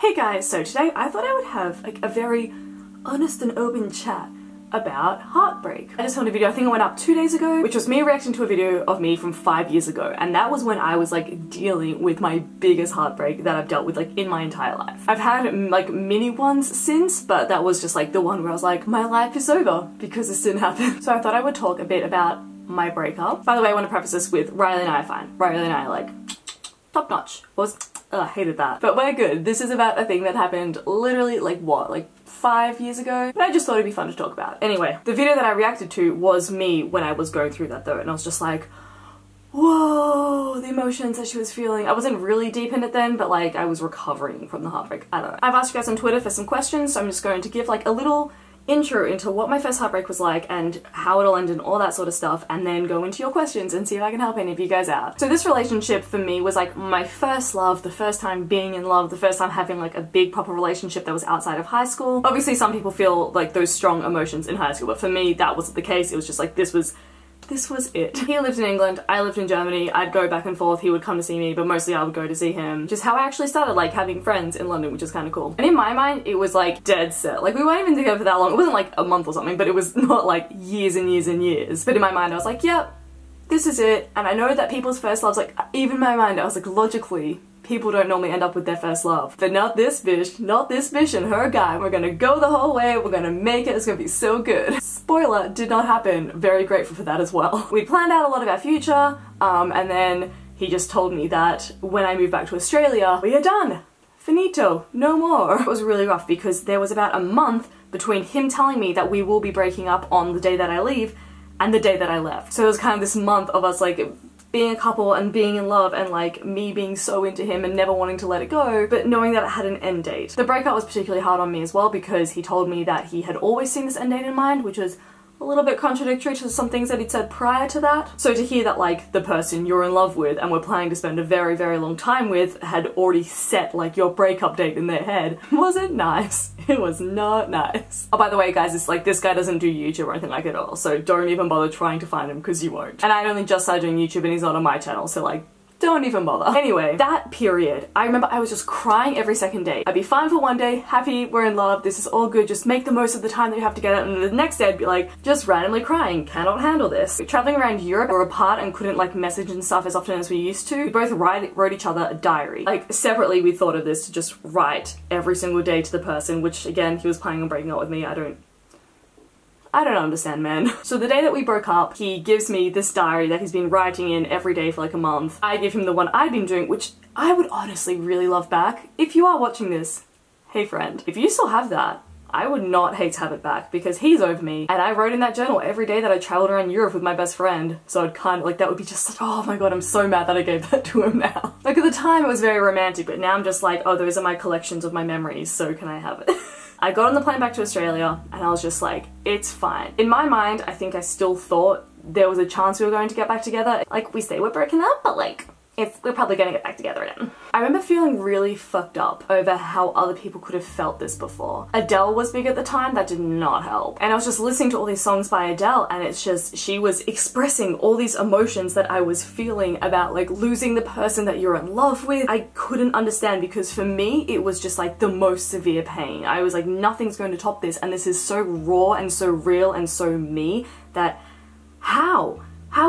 Hey guys, so today I thought I would have like a very honest and open chat about heartbreak. I just filmed a video, I think it went up 2 days ago, which was me reacting to a video of me from 5 years ago, and that was when I was like dealing with my biggest heartbreak that I've dealt with like in my entire life. I've had like mini ones since, but that was just like the one where I was like, my life is over because this didn't happen. So I thought I would talk a bit about my breakup. By the way, I want to preface this with Riley and I are fine. Riley and I are like top notch. I hated that. But we're good. This is about a thing that happened literally like what, like 5 years ago? But I just thought it'd be fun to talk about. Anyway, the video that I reacted to was me when I was going through that though, and I was just like, whoa, the emotions that she was feeling. I wasn't really deep in it then, but like I was recovering from the heartbreak. I don't know. I've asked you guys on Twitter for some questions, so I'm just going to give like a little intro into what my first heartbreak was like and how it all ended and all that sort of stuff, and then go into your questions and see if I can help any of you guys out. So this relationship for me was like my first love, the first time being in love, the first time having like a big proper relationship that was outside of high school. Obviously some people feel like those strong emotions in high school, but for me that wasn't the case. It was just like this was it. He lived in England, I lived in Germany, I'd go back and forth, he would come to see me, but mostly I would go to see him. Just how I actually started like having friends in London, which is kind of cool. And in my mind, it was like dead set. Like we weren't even together for that long. It wasn't like a month or something, but it was not like years and years and years. But in my mind, I was like, yep, this is it. And I know that people's first loves, like even in my mind, I was like, logically, people don't normally end up with their first love. But not this bitch and her guy. We're gonna go the whole way, we're gonna make it, it's gonna be so good. Spoiler, did not happen. Very grateful for that as well. We planned out a lot of our future, and then he just told me that when I moved back to Australia, we are done. Finito. No more. It was really rough because there was about a month between him telling me that we will be breaking up on the day that I leave and the day that I left. So it was kind of this month of us like being a couple and being in love and like me being so into him and never wanting to let it go, but knowing that it had an end date. The breakup was particularly hard on me as well because he told me that he had always seen this end date in mind, which was a little bit contradictory to some things that he'd said prior to that. So to hear that like the person you're in love with and were planning to spend a very, very long time with had already set like your breakup date in their head wasn't nice. It was not nice. Oh, by the way guys, it's like this guy doesn't do YouTube or anything like it at all, so don't even bother trying to find him because you won't. And I'd only just started doing YouTube and he's not on my channel, so like don't even bother. Anyway, that period, I remember I was just crying every second day. I'd be fine for one day, happy, we're in love, this is all good, just make the most of the time that you have together, and the next day I'd be like, just randomly crying, cannot handle this. Traveling around Europe, we were apart and couldn't like message and stuff as often as we used to. We both wrote each other a diary. Like separately we thought of this to just write every single day to the person, which again, he was planning on breaking up with me. I don't understand, man. So the day that we broke up, he gives me this diary that he's been writing in every day for like a month. I give him the one I'd been doing, which I would honestly really love back. If you are watching this, hey friend, if you still have that, I would not hate to have it back because he's over me. And I wrote in that journal every day that I traveled around Europe with my best friend. So I'd kind of like, that would be just like, oh my god, I'm so mad that I gave that to him now. Like at the time it was very romantic, but now I'm just like, oh, those are my collections of my memories, so can I have it? I got on the plane back to Australia and I was just like, it's fine. In my mind, I think I still thought there was a chance we were going to get back together. Like, we say we're broken up, but like, we're probably gonna get back together again. I remember feeling really fucked up over how other people could have felt this before. Adele was big at the time, that did not help. And I was just listening to all these songs by Adele and it's just, she was expressing all these emotions that I was feeling about like losing the person that you're in love with. I couldn't understand because for me, it was just like the most severe pain. I was like, nothing's going to top this, and this is so raw and so real and so me that how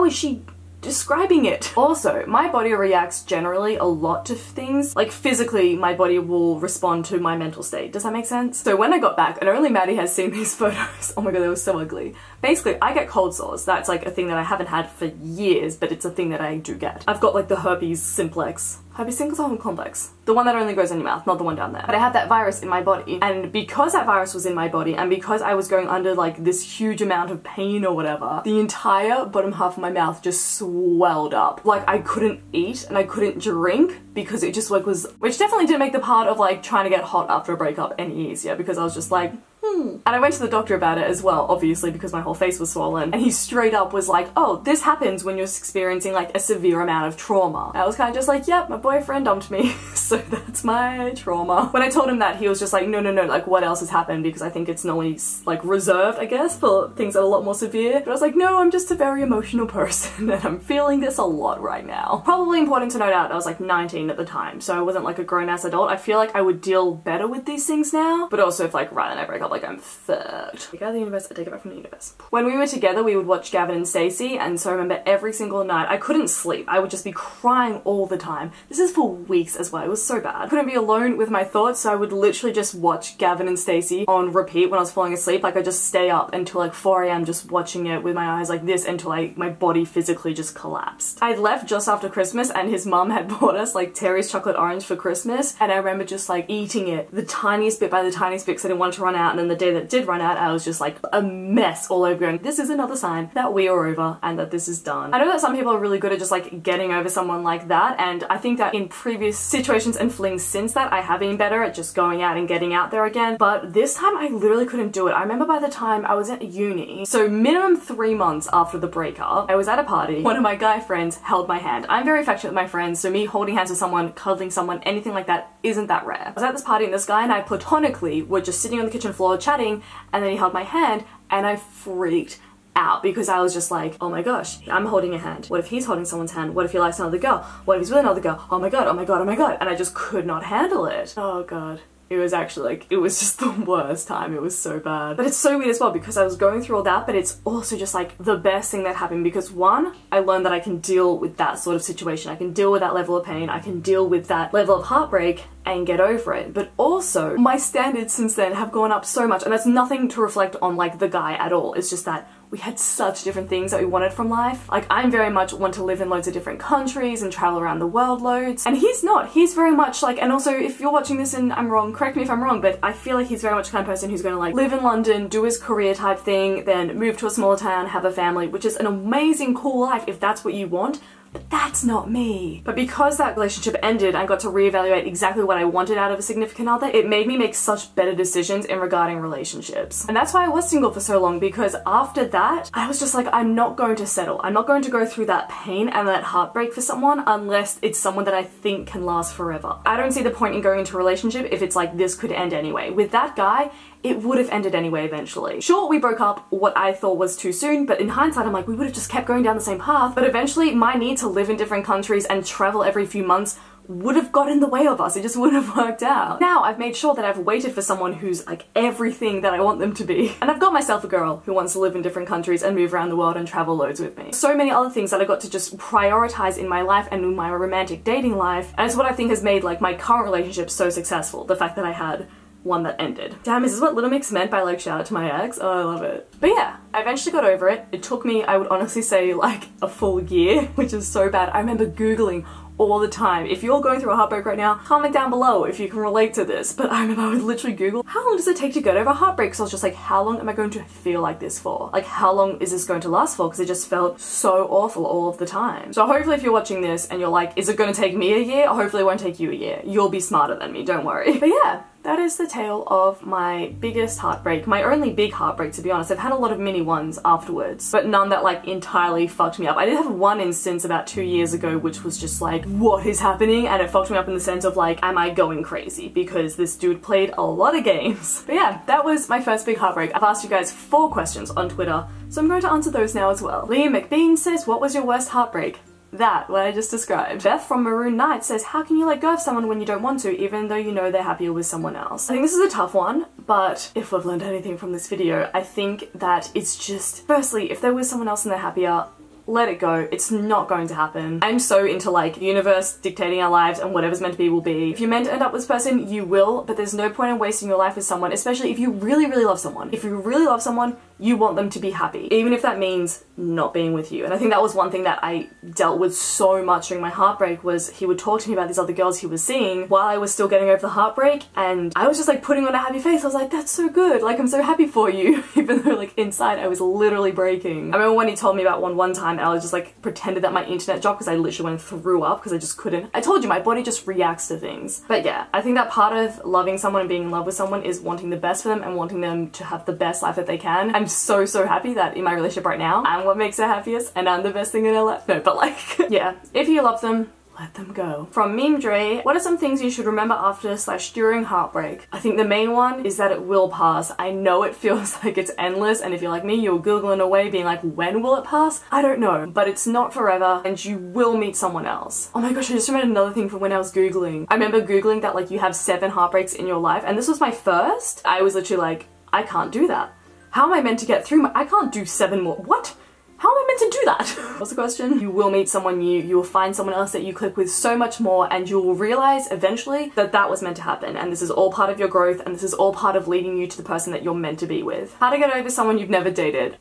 is she describing it? Also, my body reacts generally a lot to things. Like physically, my body will respond to my mental state. Does that make sense? So when I got back, and only Maddie has seen these photos, oh my god, they were so ugly. Basically, I get cold sores. That's like a thing that I haven't had for years, but it's a thing that I do get. I've got like the herpes simplex. Herpes simplex or complex? The one that only goes in your mouth, not the one down there. But I had that virus in my body, and because that virus was in my body, and because I was going under like this huge amount of pain or whatever, the entire bottom half of my mouth just swelled up. Like I couldn't eat and I couldn't drink because it just like was, which definitely didn't make the part of like trying to get hot after a breakup any easier because I was just like, And I went to the doctor about it as well, obviously, because my whole face was swollen, and he straight up was like, oh, this happens when you're experiencing like a severe amount of trauma. I was kind of just like, yep, my boyfriend dumped me, so that's my trauma. When I told him that, he was just like, no, like what else has happened, because I think it's normally like reserved, I guess, for things that are a lot more severe. But I was like, no, I'm just a very emotional person and I'm feeling this a lot right now. Probably important to note out, I was like 19 at the time, so I wasn't like a grown-ass adult. I feel like I would deal better with these things now, but also if like right then I break up, like I'm fucked. I go to the universe, I take it back from the universe. When we were together, we would watch Gavin and Stacey, and so I remember every single night, I couldn't sleep. I would just be crying all the time. This is for weeks as well, it was so bad. I couldn't be alone with my thoughts, so I would literally just watch Gavin and Stacey on repeat when I was falling asleep. Like I'd just stay up until like 4 AM just watching it with my eyes like this until my body physically just collapsed. I left just after Christmas and his mum had bought us like Terry's chocolate orange for Christmas, and I remember just like eating it the tiniest bit by the tiniest bit because I didn't want it to run out, and then the day that did run out I was just like a mess all over going, this is another sign that we are over and that this is done. I know that some people are really good at just like getting over someone like that, and I think that in previous situations and flings since that I have been better at just going out and getting out there again, but this time I literally couldn't do it. I remember by the time I was at uni, so minimum 3 months after the breakup, I was at a party. One of my guy friends held my hand. I'm very affectionate with my friends, so me holding hands with someone, cuddling someone, anything like that isn't that rare. I was at this party and this guy and I platonically were just sitting on the kitchen floor chatting, and then he held my hand and I freaked out because I was just like, oh my gosh, I'm holding a hand. What if he's holding someone's hand? What if he likes another girl? What if he's with another girl? Oh my god, oh my god, oh my god. And I just could not handle it. Oh god. It was actually like, it was just the worst time. It was so bad. But it's so weird as well because I was going through all that, but it's also just like the best thing that happened because one, I learned that I can deal with that sort of situation. I can deal with that level of pain. I can deal with that level of heartbreak and get over it. But also, my standards since then have gone up so much, and that's nothing to reflect on like the guy at all. It's just that we had such different things that we wanted from life. Like I'm very much want to live in loads of different countries and travel around the world loads, and he's not. He's very much like, and also if you're watching this and I'm wrong, correct me if I'm wrong, but I feel like he's very much the kind of person who's gonna like live in London, do his career type thing, then move to a small town, have a family, which is an amazing, cool life if that's what you want. But that's not me. But because that relationship ended, I got to reevaluate exactly what I wanted out of a significant other. It made me make such better decisions in regarding relationships. And that's why I was single for so long, because after that, I was just like, I'm not going to settle. I'm not going to go through that pain and that heartbreak for someone unless it's someone that I think can last forever. I don't see the point in going into a relationship if it's like, this could end anyway. With that guy, it would have ended anyway eventually. Sure, we broke up what I thought was too soon, but in hindsight I'm like, we would have just kept going down the same path. But eventually my need to live in different countries and travel every few months would have got in the way of us. It just wouldn't have worked out. Now I've made sure that I've waited for someone who's like everything that I want them to be. And I've got myself a girl who wants to live in different countries and move around the world and travel loads with me. So many other things that I got to just prioritize in my life and in my romantic dating life. And it's what I think has made like my current relationship so successful. The fact that I had one that ended. Damn, is this what Little Mix meant by like shout out to my ex? Oh, I love it. But yeah, I eventually got over it. It took me, I would honestly say, like a full year, which is so bad. I remember Googling all the time. If you're going through a heartbreak right now, comment down below if you can relate to this. But I remember I would literally Google, how long does it take to get over heartbreak? Because I was just like, how long am I going to feel like this for? Like, how long is this going to last for? Because it just felt so awful all of the time. So hopefully if you're watching this and you're like, is it going to take me a year? Hopefully it won't take you a year. You'll be smarter than me, don't worry. But yeah, that is the tale of my biggest heartbreak. My only big heartbreak, to be honest. I've had a lot of mini ones afterwards, but none that like entirely fucked me up. I did have one instance about 2 years ago, which was just like, what is happening? And it fucked me up in the sense of like, am I going crazy? Because this dude played a lot of games. But yeah, that was my first big heartbreak. I've asked you guys 4 questions on Twitter, so I'm going to answer those now as well. Liam McBean says, what was your worst heartbreak? That, what I just described. Beth from Maroon Knight says, how can you let go of someone when you don't want to, even though you know they're happier with someone else? I think this is a tough one, but if we've learned anything from this video, I think that it's just, firstly, if they're with someone else and they're happier, let it go. It's not going to happen. I'm so into like the universe dictating our lives and whatever's meant to be will be. If you're meant to end up with this person, you will, but there's no point in wasting your life with someone, especially if you really, really love someone. If you really love someone, You want them to be happy, even if that means not being with you. And I think that was one thing that I dealt with so much during my heartbreak, was he would talk to me about these other girls he was seeing while I was still getting over the heartbreak, and I was just like putting on a happy face. I was like, that's so good, like I'm so happy for you, even though like inside I was literally breaking. I remember when he told me about one time, and I was just like pretended that my internet dropped because I literally went and threw up because I just couldn't. I told you, my body just reacts to things. But yeah, I think that part of loving someone and being in love with someone is wanting the best for them and wanting them to have the best life that they can. I'm so happy that in my relationship right now, I'm what makes her happiest and I'm the best thing in her life. No, but like, yeah, if you love them, let them go. From Meme Dre, what are some things you should remember after / during heartbreak? I think the main one is that it will pass. I know it feels like it's endless, and if you're like me, you're Googling away being like, when will it pass? I don't know, but it's not forever and you will meet someone else. Oh my gosh, I just remembered another thing from when I was Googling. I remember Googling that like you have 7 heartbreaks in your life, and this was my first. I was literally like, I can't do that. How am I meant to get through I can't do 7 more. What? How am I meant to do that? What's the question? You will meet someone new, you will find someone else that you click with so much more, and you will realize eventually that that was meant to happen, and this is all part of your growth, and this is all part of leading you to the person that you're meant to be with. How to get over someone you've never dated.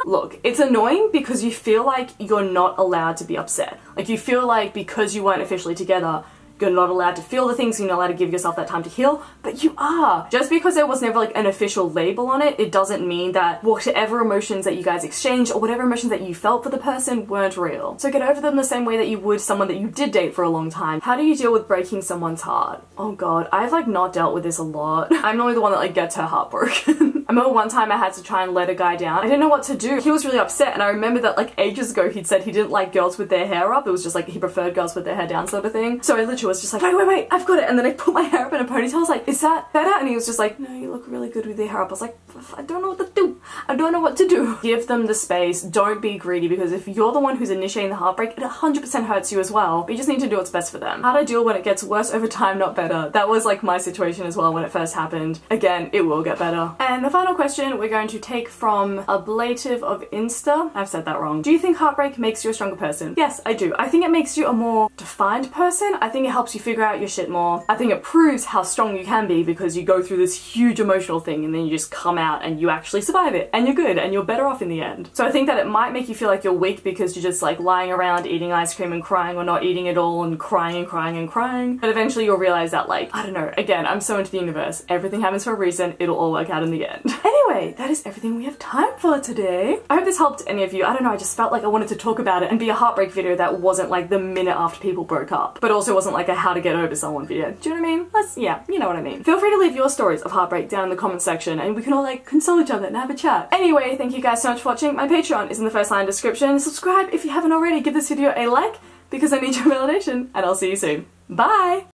Look, it's annoying because you feel like you're not allowed to be upset. Like you feel like because you weren't officially together, you're not allowed to feel the things, you're not allowed to give yourself that time to heal, but you are. Just because there was never like an official label on it, it doesn't mean that whatever emotions that you guys exchanged or whatever emotions that you felt for the person weren't real. So get over them the same way that you would someone that you did date for a long time. How do you deal with breaking someone's heart? Oh god, I've like not dealt with this a lot. I'm normally the one that like gets her heart broken. I remember one time I had to try and let a guy down. I didn't know what to do. He was really upset, and I remember that like ages ago he'd said he didn't like girls with their hair up. It was just like he preferred girls with their hair down sort of thing. So I literally was just like, wait, I've got it. And then I put my hair up in a ponytail. I was like, is that better? And he was just like, no, you look really good with your hair up. I was like, I don't know what to do. I don't know what to do. Give them the space. Don't be greedy, because if you're the one who's initiating the heartbreak, it 100% hurts you as well. But you just need to do what's best for them. How to deal when it gets worse over time, not better. That was like my situation as well when it first happened. Again, it will get better. And the final question we're going to take from Ablative of Insta. I've said that wrong. Do you think heartbreak makes you a stronger person? Yes, I do. I think it makes you a more defined person. I think it helps you figure out your shit more. I think it proves how strong you can be, because you go through this huge emotional thing and then you just come out and you actually survive it and you're good and you're better off in the end. So I think that it might make you feel like you're weak because you're just like lying around eating ice cream and crying, or not eating it all and crying and crying and crying. But eventually you'll realize that, like, I don't know, again, I'm so into the universe. Everything happens for a reason. It'll all work out in the end. Anyway, that is everything we have time for today. I hope this helped any of you. I don't know, I just felt like I wanted to talk about it and be a heartbreak video that wasn't like the minute after people broke up, but also wasn't like a how to get over someone video. Do you know what I mean? Yeah, you know what I mean. Feel free to leave your stories of heartbreak down in the comment section and we can all like console each other and have a chat. Anyway, thank you guys so much for watching. My Patreon is in the first line description. Subscribe if you haven't already. Give this video a like because I need your validation, and I'll see you soon. Bye!